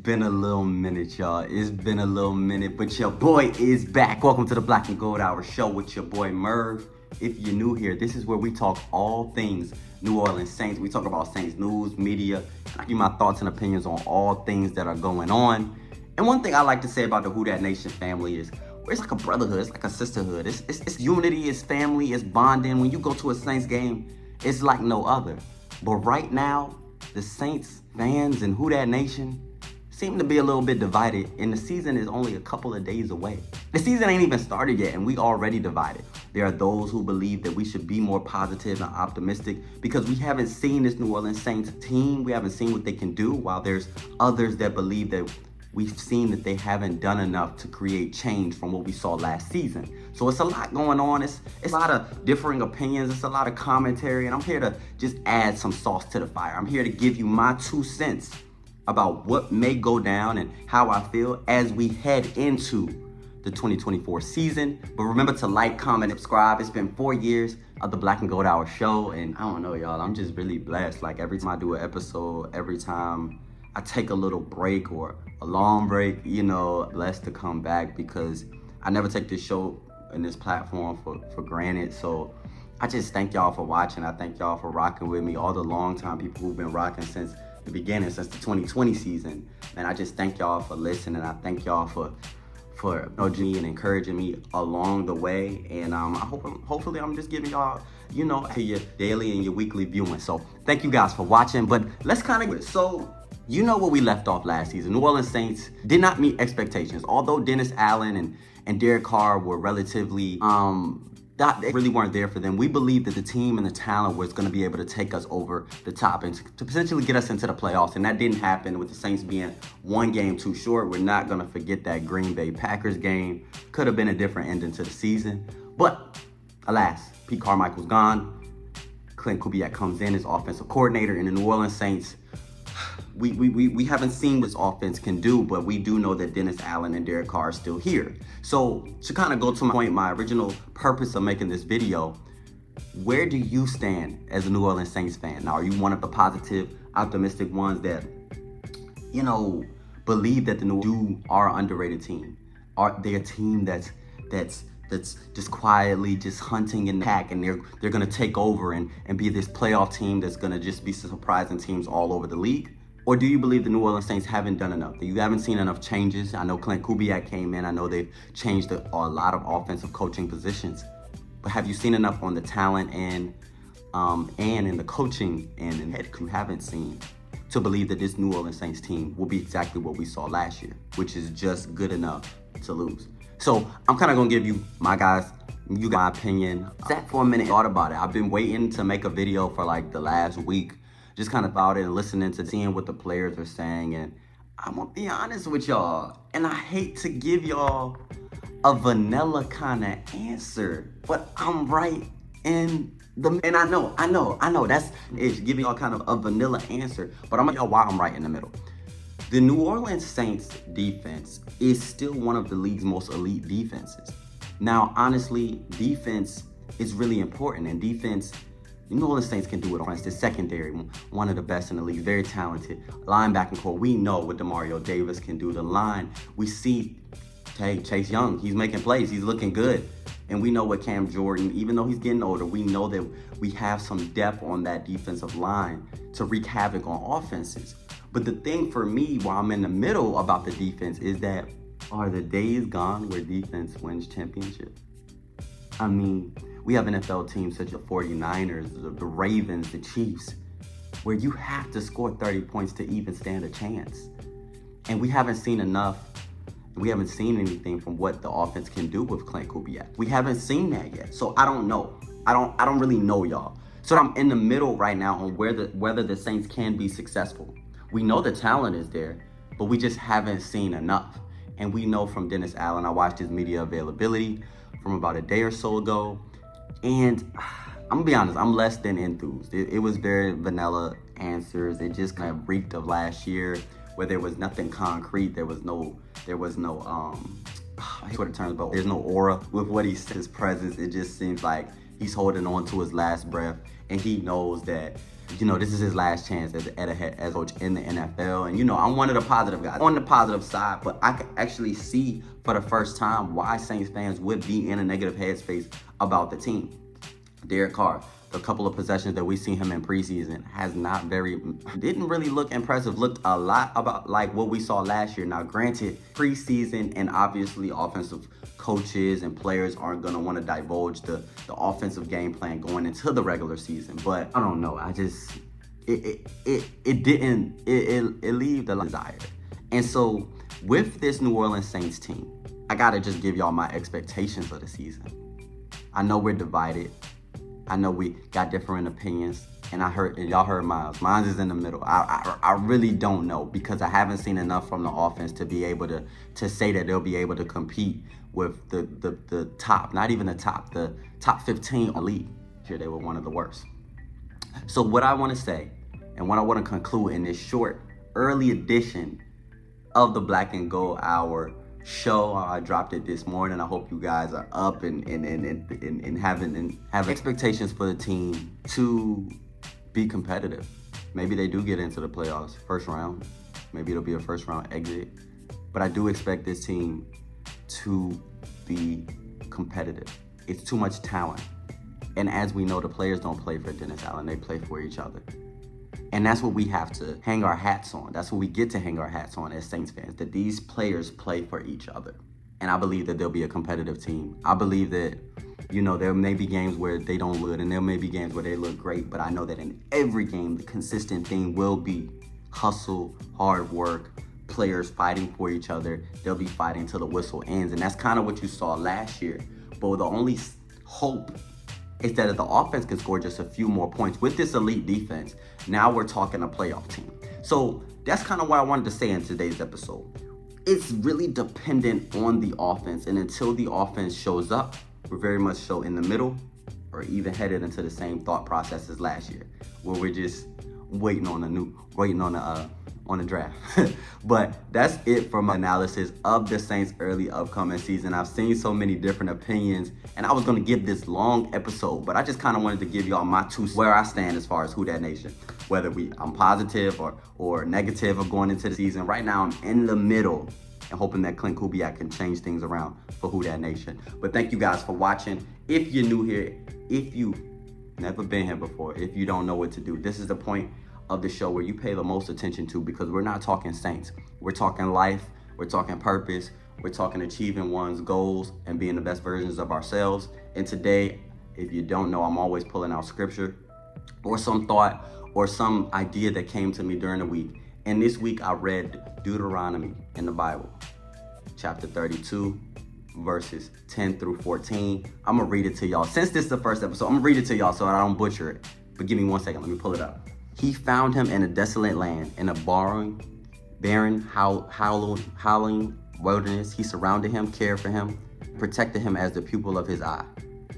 been a little minute, y'all. It's been a little minute, but your boy is back. Welcome to the Black and Gold Hour show with your boy Merv. If you're new here, this is where we talk all things New Orleans Saints. We talk about Saints news, media, and I give you my thoughts and opinions on all things that are going on. And one thing I like to say about the Who Dat Nation family is, it's like a brotherhood, it's like a sisterhood. It's unity, it's family, it's bonding. When you go to a Saints game, it's like no other. But right now, the Saints fans and Who Dat Nation seem to be a little bit divided, and the season is only a couple of days away. The season ain't even started yet, and we already divided. There are those who believe that we should be more positive and optimistic because we haven't seen this New Orleans Saints team. We haven't seen what they can do, while there's others that believe that we've seen that they haven't done enough to create change from what we saw last season. So it's a lot going on. It's a lot of differing opinions. It's a lot of commentary, and I'm here to just add some sauce to the fire. I'm here to give you my 2 cents about what may go down and how I feel as we head into the 2024 season. But remember to like, comment, subscribe. It's been 4 years of the Black and Gold Hour show, and I don't know, y'all, I'm just really blessed. Like, every time I do an episode, every time I take a little break or a long break, blessed to come back, because I never take this show and this platform for granted. So I just thank y'all for watching. I thank y'all for rocking with me, all the long-time people who've been rocking since the beginning, since the 2020 season. And I just thank y'all for listening. I thank y'all for nudging me and encouraging me along the way. And hopefully I'm just giving y'all, to your daily and your weekly viewing. So thank you guys for watching. But let's kind of so where we left off last season. New Orleans Saints did not meet expectations. Although Dennis Allen and Derek Carr were relatively they really weren't there for them. We believed that the team and the talent was going to be able to take us over the top and to potentially get us into the playoffs. And that didn't happen, with the Saints being one game too short. We're not going to forget that Green Bay Packers game. Could have been a different ending to the season. But alas, Pete Carmichael's gone. Clint Kubiak comes in as offensive coordinator, and the New Orleans Saints, we haven't seen what this offense can do, but we do know that Dennis Allen and Derek Carr are still here. So to kind of go to my point, my original purpose of making this video, where do you stand as a New Orleans Saints fan? Now, are you one of the positive, optimistic ones that, believe that the New are an underrated team? Are they a team that's just quietly just hunting in the pack, and they're gonna take over and be this playoff team that's gonna just be surprising teams all over the league? Or do you believe the New Orleans Saints haven't done enough? That you haven't seen enough changes? I know Clint Kubiak came in. I know they've changed a lot of offensive coaching positions. But have you seen enough on the talent and in the coaching and in head you haven't seen to believe that this New Orleans Saints team will be exactly what we saw last year, which is just good enough to lose? So I'm kind of going to give you my opinion. I sat for a minute, thought about it. I've been waiting to make a video for like the last week, just kind of about it and listening to seeing what the players are saying. And I'm gonna be honest with y'all, and I hate to give y'all a vanilla kind of answer, but I'm right in the, and I know that's giving y'all kind of a vanilla answer, but I'm gonna tell y'all why I'm right in the middle. The New Orleans Saints defense is still one of the league's most elite defenses. Now, honestly, defense is really important, and defense, the New Orleans Saints can do it on the secondary, one of the best in the league, very talented. Linebacking core, we know what Demario Davis can do. The line, we see, hey, Chase Young, he's making plays, he's looking good. And we know what Cam Jordan, even though he's getting older, we know that we have some depth on that defensive line to wreak havoc on offenses. But the thing for me, while I'm in the middle about the defense, is that, are the days gone where defense wins championships? I mean, we have NFL teams such as the 49ers, the Ravens, the Chiefs, where you have to score 30 points to even stand a chance. And we haven't seen enough. We haven't seen anything from what the offense can do with Clint Kubiak. We haven't seen that yet. So I don't know. I don't really know, y'all. So I'm in the middle right now on whether the Saints can be successful. We know the talent is there, but we just haven't seen enough. And we know from Dennis Allen, I watched his media availability from about a day or so ago, and I'm gonna be honest, I'm less than enthused. It was very vanilla answers. It just kind of reeked of last year, where there was nothing concrete. There was no I hate what it turns, but there's no aura with what his presence. It just seems like he's holding on to his last breath, and he knows that You know, this is his last chance as coach in the NFL. And, you know, I'm one of the positive guys on the positive side, but I can actually see for the first time why Saints fans would be in a negative headspace about the team. Derek Carr, the couple of possessions that we've seen him in preseason, didn't really look impressive. Looked a lot about like what we saw last year. Now, granted, preseason and obviously offensive coaches and players aren't going to want to divulge the offensive game plan going into the regular season. But I don't know. It leaves the desired. And so with this New Orleans Saints team, I got to just give y'all my expectations for the season. I know we're divided. I know we got different opinions, and y'all heard mine. Mine is in the middle. I really don't know because I haven't seen enough from the offense to be able to say that they'll be able to compete with the top, not even the top 15 elite. Here they were one of the worst. So what I want to say, and what I want to conclude in this short early edition of the Black and Gold Hour show. I dropped it this morning. I hope you guys are up and having expectations for the team to be competitive. Maybe they do get into the playoffs first round. Maybe it'll be a first round exit. But I do expect this team to be competitive. It's too much talent. And as we know, the players don't play for Dennis Allen. They play for each other. And that's what we have to hang our hats on. That's what we get to hang our hats on as Saints fans, that these players play for each other. And I believe that they'll be a competitive team. I believe that, you know, there may be games where they don't look, and there may be games where they look great, but I know that in every game, the consistent thing will be hustle, hard work, players fighting for each other. They'll be fighting till the whistle ends. And that's kind of what you saw last year. But the only hope is that if the offense can score just a few more points with this elite defense, now we're talking a playoff team. So that's kind of what I wanted to say in today's episode. It's really dependent on the offense, and until the offense shows up, we're very much so in the middle or even headed into the same thought process as last year, where we're just waiting on the draft. But that's it for my analysis of the Saints' early upcoming season. I've seen so many different opinions, and I was going to give this long episode, but I just kind of wanted to give y'all my where I stand as far as Who Dat Nation. Whether I'm positive or negative of going into the season. Right now, I'm in the middle and hoping that Clint Kubiak can change things around for Who Dat Nation. But thank you guys for watching. If you're new here, if you've never been here before, if you don't know what to do, this is the point of the show where you pay the most attention to, because we're not talking Saints. We're talking life, we're talking purpose, we're talking achieving one's goals and being the best versions of ourselves. And today, if you don't know, I'm always pulling out scripture or some thought or some idea that came to me during the week. And this week I read Deuteronomy in the Bible, chapter 32, verses 10 through 14. I'm gonna read it to y'all. Since this is the first episode, I'm gonna read it to y'all so I don't butcher it. But give me 1 second, let me pull it up. He found him in a desolate land, in a barren, howling wilderness. He surrounded him, cared for him, protected him as the pupil of his eye.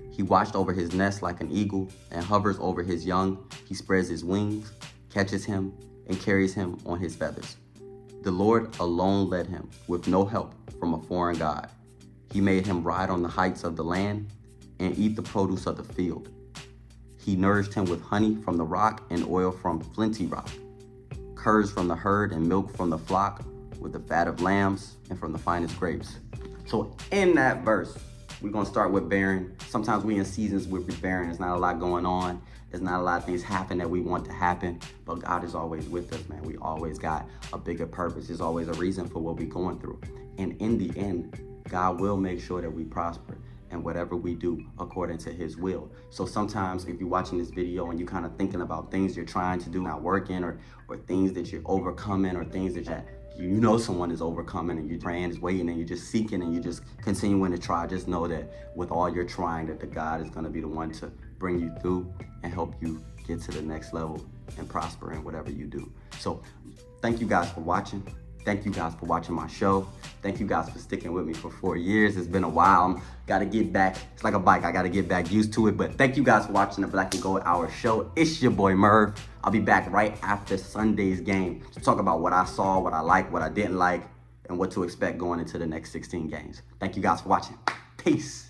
He watched over his nest like an eagle and hovers over his young. He spreads his wings, catches him, and carries him on his feathers. The Lord alone led him, with no help from a foreign God. He made him ride on the heights of the land and eat the produce of the field. He nourished him with honey from the rock and oil from flinty rock, curds from the herd and milk from the flock, with the fat of lambs and from the finest grapes. So in that verse, we're gonna start with barren. Sometimes we in seasons where we're barren. There's not a lot going on. There's not a lot of things happen that we want to happen, but God is always with us, man. We always got a bigger purpose. There's always a reason for what we're going through. And in the end, God will make sure that we prosper and whatever we do according to his will. So sometimes if you're watching this video and you're kind of thinking about things you're trying to do, not working, or things that you're overcoming, or things that you know someone is overcoming, and you're praying, is waiting, and you're just seeking, and you're just continuing to try, just know that with all your trying, that the God is going to be the one to bring you through and help you get to the next level and prosper in whatever you do. So thank you guys for watching. Thank you guys for watching my show. Thank you guys for sticking with me for 4 years. It's been a while. Gotta get back. It's like a bike. I gotta get back used to it. But thank you guys for watching the Black and Gold Hour show. It's your boy Merv. I'll be back right after Sunday's game to talk about what I saw, what I liked, what I didn't like, and what to expect going into the next 16 games. Thank you guys for watching. Peace.